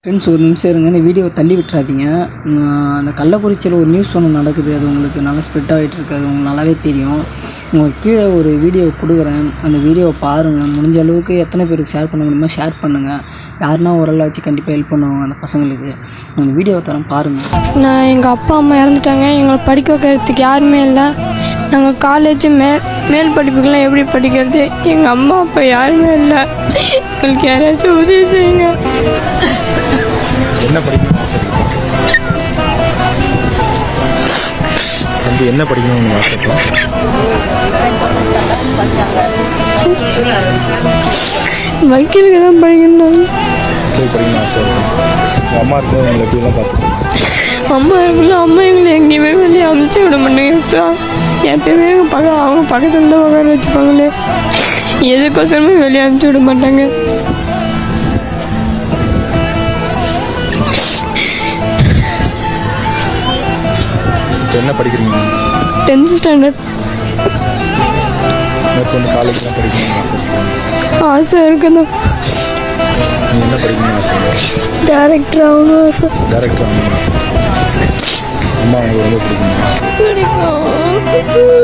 Friends ஒரு நிமிஷம் இருங்க, இந்த வீடியோவை தள்ளி விட்டுறாதீங்க. அந்த கள்ளக்குறிச்சியில் ஒரு நியூஸ் ஒன்று நடக்குது, அது உங்களுக்கு நல்லா ஸ்ப்ரெட் ஆகிட்டுருக்கு, அது உங்களுக்கு நல்லாவே தெரியும். உங்களுக்கு கீழே ஒரு வீடியோவை கொடுக்குறேன், அந்த வீடியோவை பாருங்கள். முடிஞ்ச அளவுக்கு எத்தனை பேருக்கு ஷேர் பண்ண முடியுமோ ஷேர் பண்ணுங்கள். யாருன்னா ஒரு ஆளாச்சும் கண்டிப்பாக ஹெல்ப் பண்ணுவாங்க அந்த பசங்களுக்கு. அந்த வீடியோவை தரேன் பாருங்கள். நான் எங்கள் அப்பா அம்மா இறந்துட்டாங்க, எங்களை படிக்க வைக்கிறதுக்கு யாருமே இல்லை. நாங்கள் காலேஜ் மேல் படிப்புக்கெல்லாம் எப்படி படிக்கிறது? எங்கள் அம்மா அப்பா யாருமே இல்லை. எங்களுக்கு யாராச்சும் உதவி செய்யுங்க. என்ன படிக்கணும்னு ஆசை இருக்கு? தம்பி என்ன படிக்கணும்னு ஆசைப்பா? வக்கீலுக்கு தான் படிக்கணும். படிக்கணும்னு ஆசை இருக்கு. உங்கள் அம்மா இருக்கும் உங்களை எப்படிலாம் பார்த்துக்கணும்? அம்மா இருக்குல்ல, அம்மா எங்களை எங்கேயுமே வெளியே அமுச்சு விட மாட்டேங்க சார். எப்பயுமே அவங்க பக்கத்துல தான் உட்கார வச்சுப்பாங்களே, எதுக்கோசரமே வெளியே அமுச்சு விட மாட்டாங்க. என்ன படிக்கிறீங்க? 10th standard. எனக்கு வந்து காலேஜ்லாம் படிக்கணும்னு ஆசை இருக்கு. ஆசை இருக்குதான். நீங்கள் என்ன படிக்கணும்னு ஆசை? டேரக்டர் ஆகணும் ஆசை. டேரக்டர் ஆகணும்னு ஆசை. அம்மா உங்களுக்கு ரொம்ப பிடிக்குமா? பிடிக்கும்.